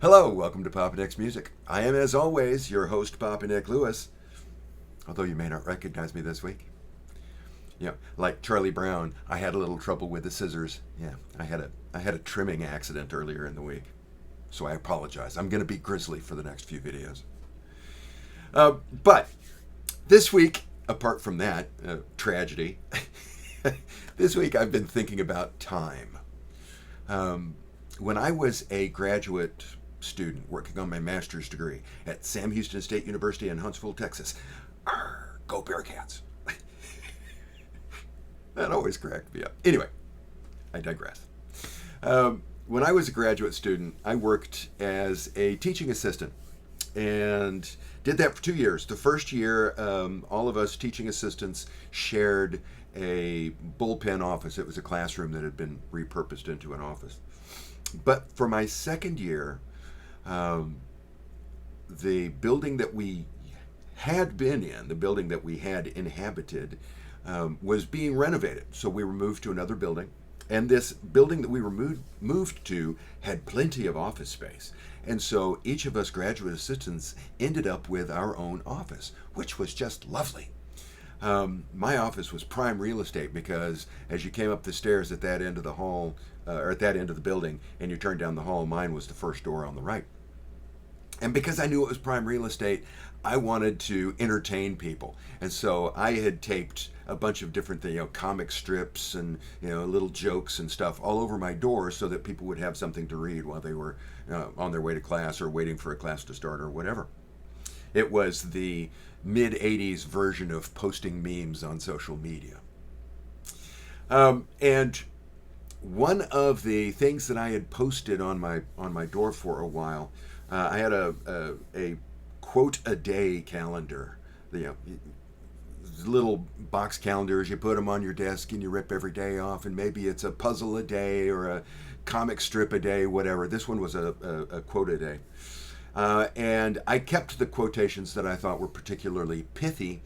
Hello, welcome to Papa Nick's Music. I am, as always, your host, Papa Nick Lewis, although you may not recognize me this week. Like Charlie Brown, I had a little trouble with the scissors. I had a trimming accident earlier in the week, so I apologize. I'm going to be grizzly for the next few videos. But this week, apart from that tragedy, this week I've been thinking about time. When I was a graduate student working on my master's degree at Sam Houston State University in Huntsville, Texas. Go Bearcats. That always cracked me up. Anyway, I digress. When I was a graduate student, I worked as a teaching assistant and did that for 2 years. The first year, all of us teaching assistants shared a bullpen office. It was a classroom that had been repurposed into an office. But for my second year, the building that we had been in, the building that we had inhabited, was being renovated. So we were moved to another building. And this building that we were moved to had plenty of office space. And so each of us graduate assistants ended up with our own office, which was just lovely. My office was prime real estate because as you came up the stairs at that end of the hall, or at that end of the building, and you turned down the hall, mine was the first door on the right. And because I knew it was prime real estate, I wanted to entertain people. And so I had taped a bunch of different things, comic strips and, little jokes and stuff all over my door so that people would have something to read while they were on their way to class or waiting for a class to start or whatever. It was the mid-'80s version of posting memes on social media. And one of the things that I had posted on my door for a while, I had a quote a day calendar. Little box calendars, you put them on your desk and you rip every day off, and maybe it's a puzzle a day or a comic strip a day, whatever. This one was a quote a day. And I kept the quotations that I thought were particularly pithy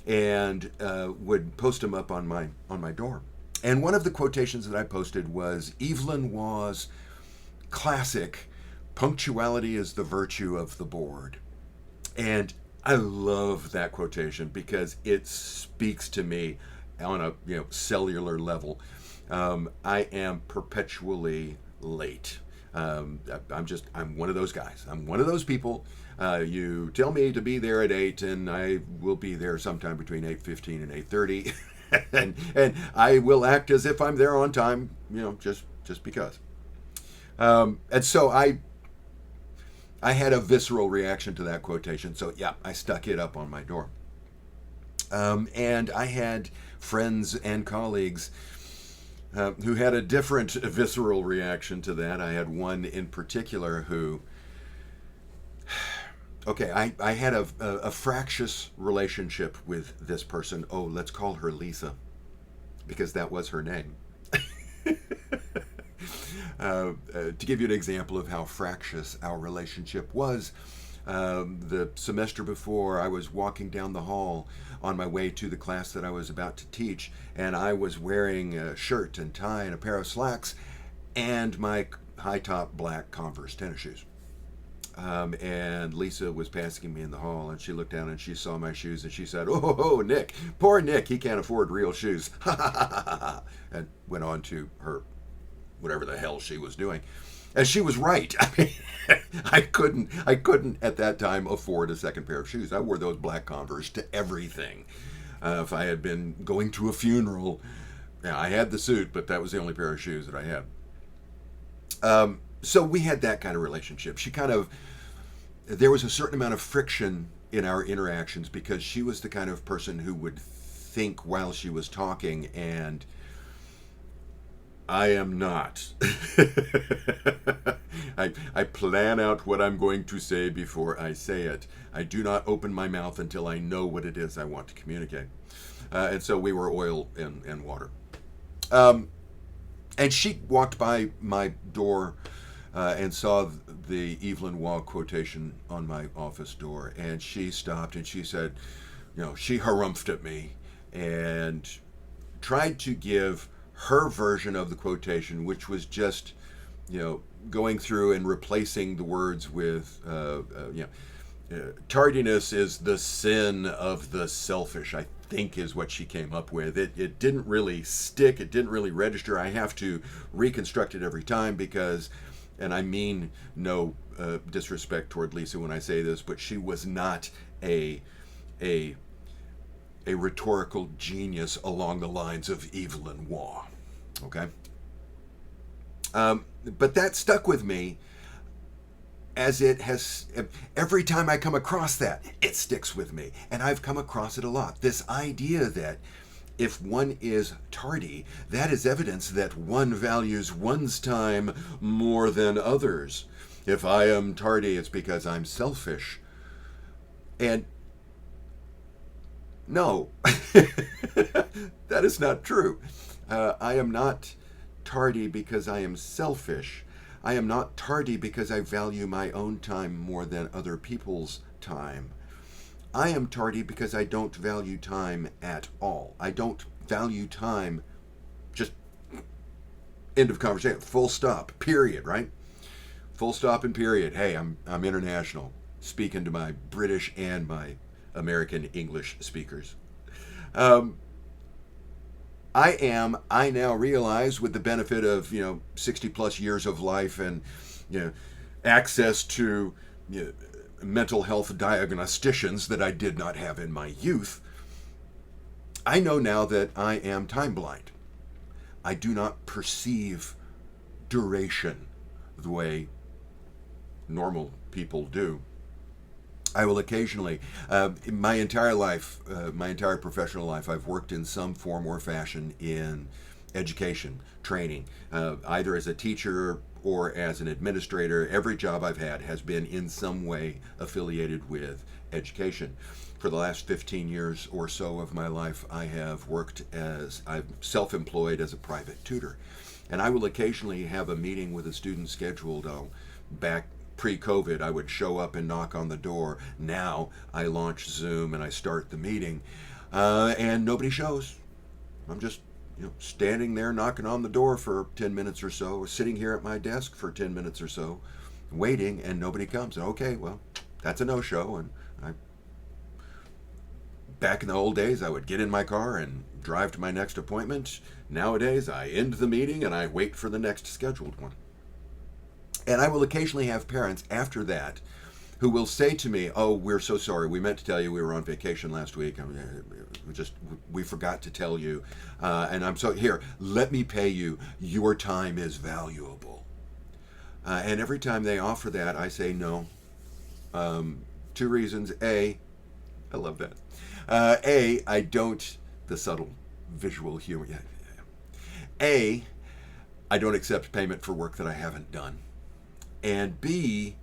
and would post them up on my door. And one of the quotations that I posted was Evelyn Waugh's classic, "Punctuality is the virtue of the bored." And I love that quotation because it speaks to me on a cellular level. I am perpetually late. I'm one of those guys. I'm one of those people. You tell me to be there at 8, and I will be there sometime between 8:15 and 8:30. and I will act as if I'm there on time, just because. And so I had a visceral reaction to that quotation. So yeah, I stuck it up on my door. And I had friends and colleagues who had a different visceral reaction to that. I had one in particular who, I had a fractious relationship with this person. Oh, let's call her Lisa, because that was her name. To give you an example of how fractious our relationship was, the semester before, I was walking down the hall on my way to the class that I was about to teach, and I was wearing a shirt and tie and a pair of slacks and my high-top black Converse tennis shoes. And Lisa was passing me in the hall, and she looked down and she saw my shoes, and she said, "Oh, Nick, poor Nick, he can't afford real shoes." And went on to her whatever the hell she was doing. And she was right. I mean, I couldn't at that time afford a second pair of shoes. I wore those black Converse to everything. If I had been going to a funeral, I had the suit, but that was the only pair of shoes that I had. So we had that kind of relationship. There was a certain amount of friction in our interactions because she was the kind of person who would think while she was talking, and I am not. I plan out what I'm going to say before I say it. I do not open my mouth until I know what it is I want to communicate. And so we were oil and water. And she walked by my door and saw the Evelyn Waugh quotation on my office door, and she stopped and she said, she harumphed at me and tried to give her version of the quotation, which was just, going through and replacing the words with, tardiness is the sin of the selfish, I think is what she came up with. It didn't really stick. It didn't really register. I have to reconstruct it every time because, and I mean no disrespect toward Lisa when I say this, but she was not a a rhetorical genius along the lines of Evelyn Waugh. Okay? But that stuck with me, as it has, every time I come across that, it sticks with me. And I've come across it a lot. This idea that if one is tardy, that is evidence that one values one's time more than others. If I am tardy, it's because I'm selfish. And no, that is not true. I am not tardy because I am selfish. I am not tardy because I value my own time more than other people's time. I am tardy because I don't value time at all. I don't value time, just end of conversation, full stop, period, right? Full stop and period. Hey, I'm international, speaking to my British and my American English speakers. I now realize, with the benefit of 60 plus years of life and access to mental health diagnosticians that I did not have in my youth, I know now that I am time blind. I do not perceive duration the way normal people do. I will occasionally, my entire life, my entire professional life, I've worked in some form or fashion in education, training, either as a teacher or as an administrator. Every job I've had has been in some way affiliated with education. For the last 15 years or so of my life, I have worked I'm self-employed as a private tutor. And I will occasionally have a meeting with a student scheduled. Back pre-COVID, I would show up and knock on the door. Now I launch Zoom and I start the meeting, and nobody shows. I'm just standing there knocking on the door for 10 minutes or so, or sitting here at my desk for 10 minutes or so, waiting, and nobody comes. Okay, well, that's a no-show. And back in the old days, I would get in my car and drive to my next appointment. Nowadays, I end the meeting and I wait for the next scheduled one. And I will occasionally have parents after that who will say to me, "Oh, we're so sorry. We meant to tell you we were on vacation last week. We forgot to tell you. And I'm so, here, let me pay you. Your time is valuable." And every time they offer that, I say no. Two reasons. A, I love that. I don't, the subtle visual humor. A, I don't accept payment for work that I haven't done. And B,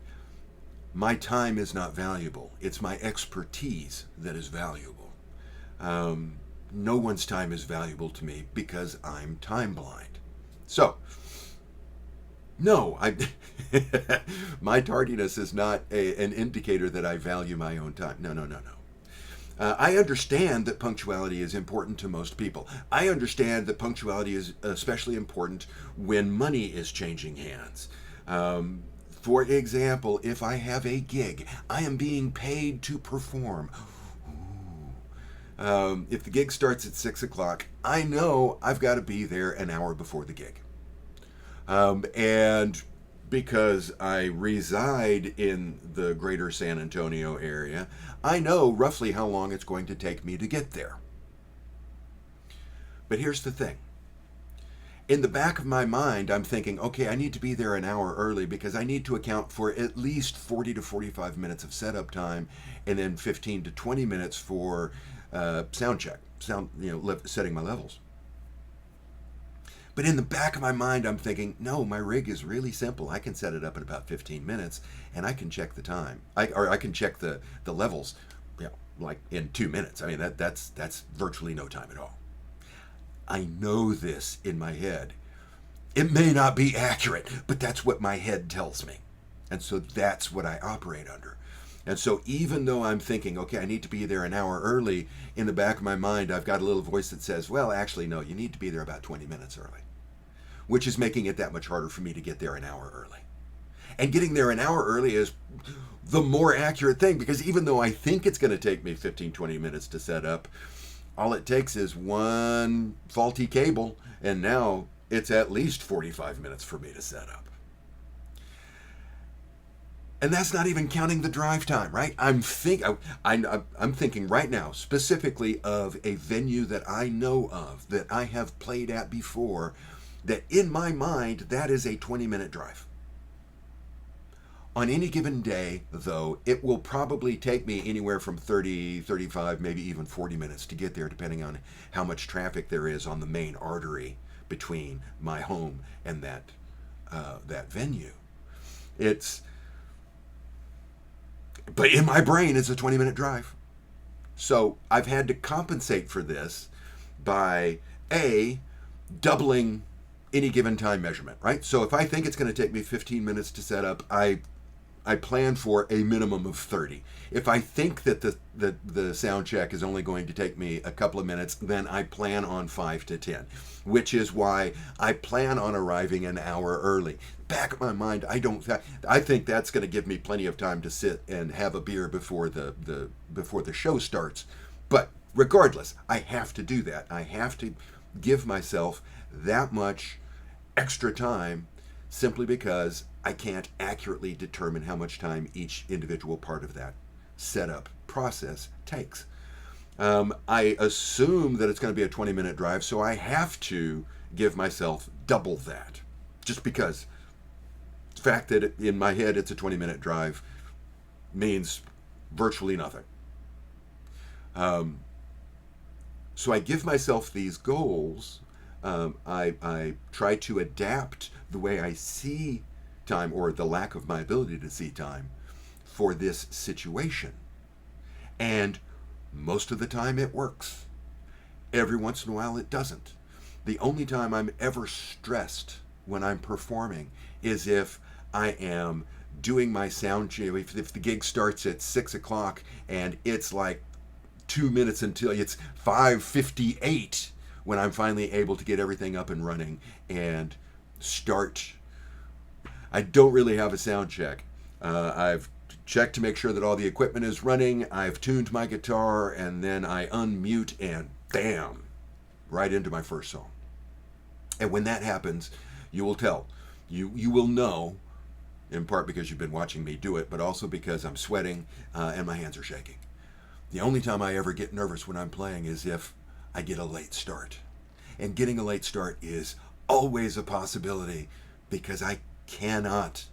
my time is not valuable. It's my expertise that is valuable. No one's time is valuable to me because I'm time blind. So, no, my tardiness is not an indicator that I value my own time. No. I understand that punctuality is important to most people. I understand that punctuality is especially important when money is changing hands. For example, if I have a gig, I am being paid to perform. If the gig starts at 6 o'clock, I know I've got to be there an hour before the gig. And because I reside in the greater San Antonio area, I know roughly how long it's going to take me to get there. But here's the thing. In the back of my mind, I'm thinking, okay, I need to be there an hour early because I need to account for at least 40 to 45 minutes of setup time and then 15 to 20 minutes for sound check, setting my levels. But in the back of my mind, I'm thinking, no, my rig is really simple. I can set it up in about 15 minutes and I can check the time. I can check the levels, like in 2 minutes. I mean, that's virtually no time at all. I know this in my head. It may not be accurate, but that's what my head tells me. And so that's what I operate under. And so even though I'm thinking, okay, I need to be there an hour early, in the back of my mind, I've got a little voice that says, well, actually, no, you need to be there about 20 minutes early. which is making it that much harder for me to get there an hour early. And getting there an hour early is the more accurate thing, because even though I think it's going to take me 15, 20 minutes to set up, all it takes is one faulty cable, and now it's at least 45 minutes for me to set up. And that's not even counting the drive time, right? I'm thinking right now specifically of a venue that I know of, that I have played at before, that in my mind, that is a 20-minute drive. On any given day, though, it will probably take me anywhere from 30, 35, maybe even 40 minutes to get there, depending on how much traffic there is on the main artery between my home and that venue. But in my brain, it's a 20-minute drive. So I've had to compensate for this by doubling any given time measurement, right? So if I think it's going to take me 15 minutes to set up, I plan for a minimum of 30. If I think that the sound check is only going to take me a couple of minutes, then I plan on 5 to 10, which is why I plan on arriving an hour early. Back of my mind, I think that's going to give me plenty of time to sit and have a beer before the show starts. But regardless, I have to do that. I have to give myself that much extra time simply because I can't accurately determine how much time each individual part of that setup process takes. I assume that it's going to be a 20-minute drive, so I have to give myself double that, just because the fact that in my head it's a 20-minute drive means virtually nothing. So I give myself these goals. I try to adapt the way I see time, or the lack of my ability to see time, for this situation. And most of the time it works. Every once in a while it doesn't. The only time I'm ever stressed when I'm performing is if I am doing my sound check. If the gig starts at 6 o'clock and it's like 2 minutes until it's 5:58 when I'm finally able to get everything up and running and start. I don't really have a sound check. I've checked to make sure that all the equipment is running. I've tuned my guitar, and then I unmute and bam, right into my first song. And when that happens, you will tell. You will know, in part because you've been watching me do it, but also because I'm sweating and my hands are shaking. The only time I ever get nervous when I'm playing is if I get a late start. And getting a late start is always a possibility, because I cannot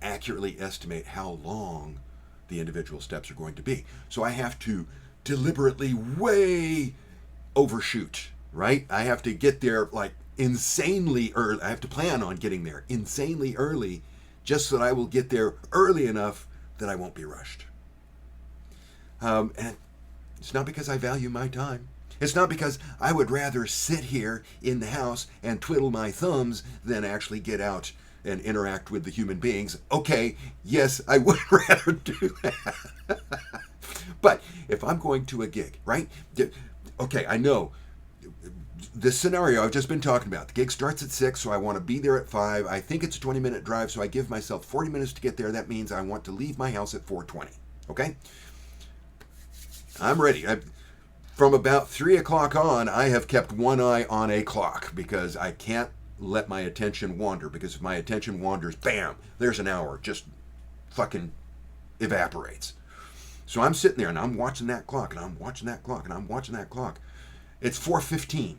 accurately estimate how long the individual steps are going to be. So I have to deliberately way overshoot, right? I have to get there like insanely early. I have to plan on getting there insanely early, just so that I will get there early enough that I won't be rushed. And it's not because I value my time. It's not because I would rather sit here in the house and twiddle my thumbs than actually get out and interact with the human beings. Okay, yes, I would rather do that. But if I'm going to a gig, right? Okay, I know this scenario I've just been talking about. The gig starts at 6, so I want to be there at 5. I think it's a 20-minute drive, so I give myself 40 minutes to get there. That means I want to leave my house at 4:20. Okay? I'm ready. From about 3 o'clock on, I have kept one eye on a clock, because I can't let my attention wander, because if my attention wanders, bam, there's an hour, just fucking evaporates. So I'm sitting there and I'm watching that clock, and I'm watching that clock, and I'm watching that clock. It's 4:15.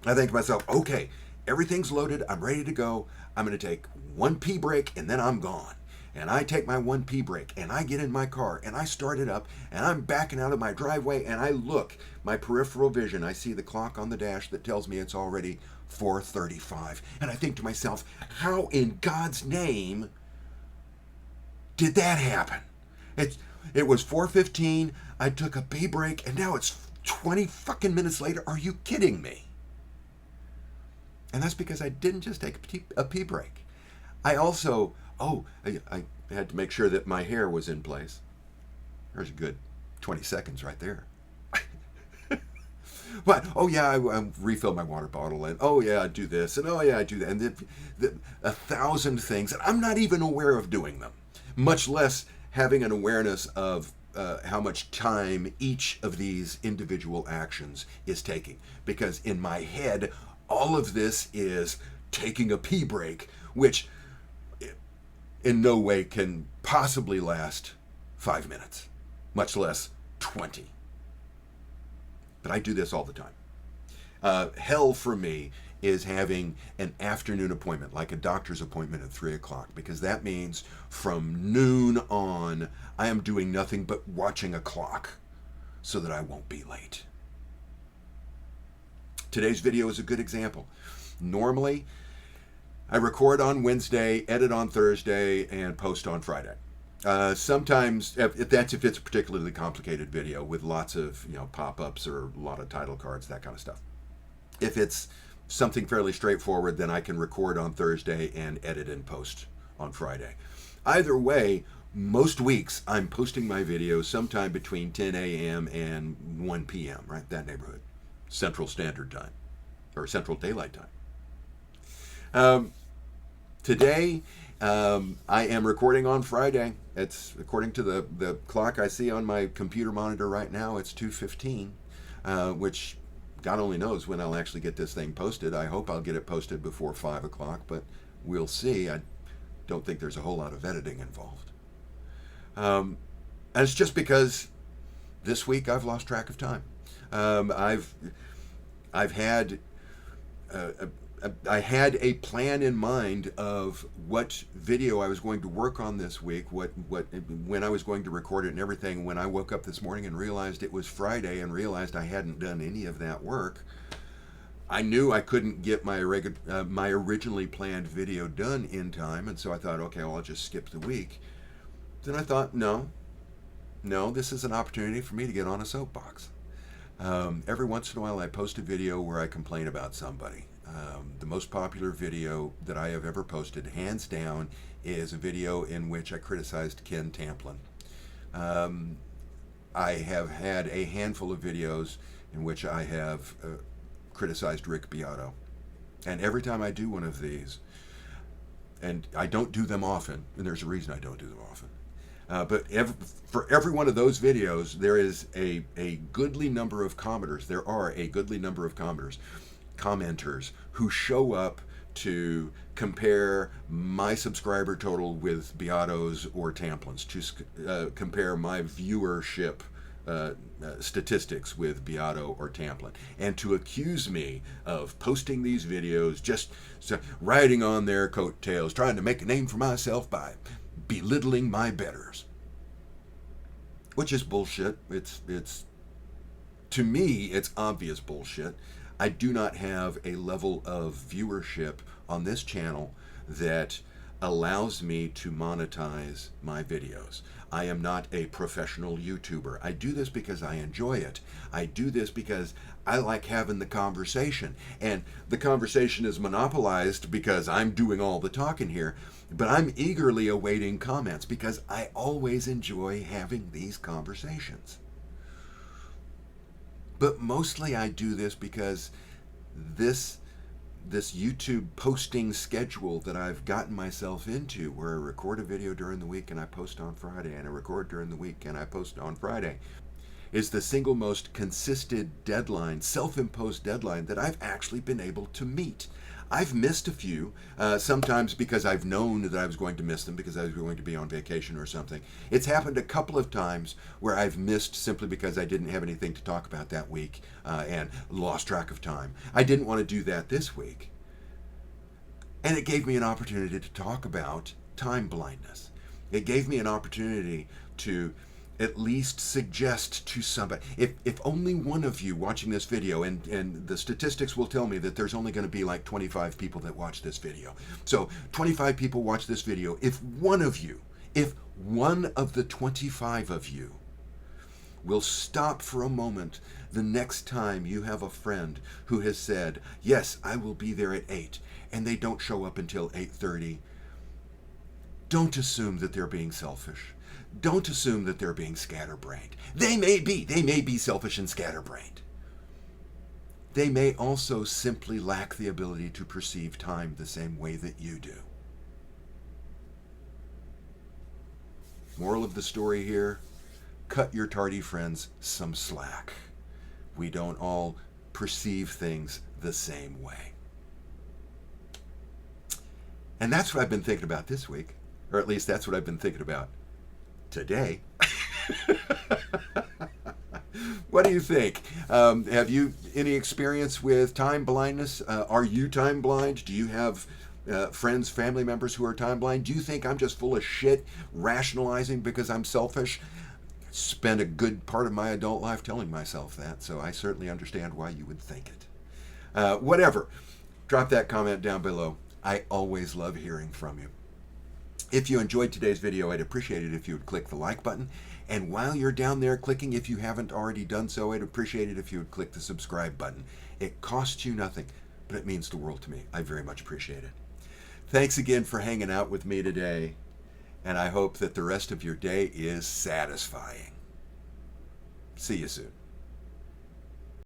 I think to myself, okay, everything's loaded, I'm ready to go. I'm going to take one pee break and then I'm gone. And I take my one pee break and I get in my car and I start it up, and I'm backing out of my driveway, and I look, my peripheral vision, I see the clock on the dash that tells me it's already 4:35. And I think to myself, how in God's name did that happen? It was 4:15, I took a pee break, and now it's 20 fucking minutes later. Are you kidding me? And that's because I didn't just take a pee break. I also, I had to make sure that my hair was in place. There's a good 20 seconds right there. What? Oh yeah, I refill my water bottle, and oh yeah, I do this, and oh yeah, I do that, and a thousand things, and I'm not even aware of doing them, much less having an awareness of how much time each of these individual actions is taking. Because in my head, all of this is taking a pee break, which in no way can possibly last 5 minutes, much less 20. But I do this all the time. Hell for me is having an afternoon appointment, like a doctor's appointment at 3 o'clock, because that means from noon on, I am doing nothing but watching a clock so that I won't be late. Today's video is a good example. Normally, I record on Wednesday, edit on Thursday, and post on Friday. Sometimes, if it's a particularly complicated video with lots of pop-ups or a lot of title cards, that kind of stuff. If it's something fairly straightforward, then I can record on Thursday and edit and post on Friday. Either way, most weeks I'm posting my videos sometime between 10 a.m. and 1 p.m., right? That neighborhood. Central Standard Time, or Central Daylight Time. Today, I am recording on Friday. It's according to the clock I see on my computer monitor right now. It's 2:15, which God only knows when I'll actually get this thing posted. I hope I'll get it posted before 5 o'clock, but we'll see. I don't think there's a whole lot of editing involved. And it's just because this week I've lost track of time. I had a plan in mind of what video I was going to work on this week, when I was going to record it and everything. When I woke up this morning and realized it was Friday and realized I hadn't done any of that work, I knew I couldn't get my originally planned video done in time, and so I thought, okay, well, I'll just skip the week. Then I thought, no, this is an opportunity for me to get on a soapbox. Every once in a while I post a video where I complain about somebody. The most popular video that I have ever posted, hands down, is a video in which I criticized Ken Tamplin. I have had a handful of videos in which I have criticized Rick Beato. And every time I do one of these, and I don't do them often, and there's a reason I don't do them often, but for every one of those videos, there is a goodly number of commenters. There are a goodly number of commenters who show up to compare my subscriber total with Beato's or Tamplin's, to compare my viewership statistics with Beato or Tamplin, and to accuse me of posting these videos, just riding on their coattails, trying to make a name for myself by belittling my betters, which is bullshit. It's to me, it's obvious bullshit. I do not have a level of viewership on this channel that allows me to monetize my videos. I am not a professional YouTuber. I do this because I enjoy it. I do this because I like having the conversation. And the conversation is monopolized because I'm doing all the talking here. But I'm eagerly awaiting comments because I always enjoy having these conversations. But mostly I do this because this YouTube posting schedule that I've gotten myself into, where I record a video during the week and I post on Friday, and I record during the week and I post on Friday, is the single most consistent deadline, self-imposed deadline, that I've actually been able to meet. I've missed a few, sometimes because I've known that I was going to miss them because I was going to be on vacation or something. It's happened a couple of times where I've missed simply because I didn't have anything to talk about that week and lost track of time. I didn't want to do that this week. And it gave me an opportunity to talk about time blindness. It gave me an opportunity to at least suggest to somebody, if only one of you watching this video, and the statistics will tell me that there's only going to be like 25 people that watch this video. So 25 people watch this video. If one of the 25 of you will stop for a moment the next time you have a friend who has said, yes, I will be there at 8, and they don't show up until 8:30, don't assume that they're being selfish. Don't assume that they're being scatterbrained. They may be selfish and scatterbrained. They may also simply lack the ability to perceive time the same way that you do. Moral of the story here, cut your tardy friends some slack. We don't all perceive things the same way. And that's what I've been thinking about this week, or at least that's what I've been thinking about today. What do you think? Have you any experience with time blindness? Are you time blind? Do you have friends, family members who are time blind? Do you think I'm just full of shit rationalizing because I'm selfish? Spent a good part of my adult life telling myself that, so I certainly understand why you would think it. Whatever. Drop that comment down below. I always love hearing from you. If you enjoyed today's video, I'd appreciate it if you would click the like button. And while you're down there clicking, if you haven't already done so, I'd appreciate it if you would click the subscribe button. It costs you nothing, but it means the world to me. I very much appreciate it. Thanks again for hanging out with me today, and I hope that the rest of your day is satisfying. See you soon.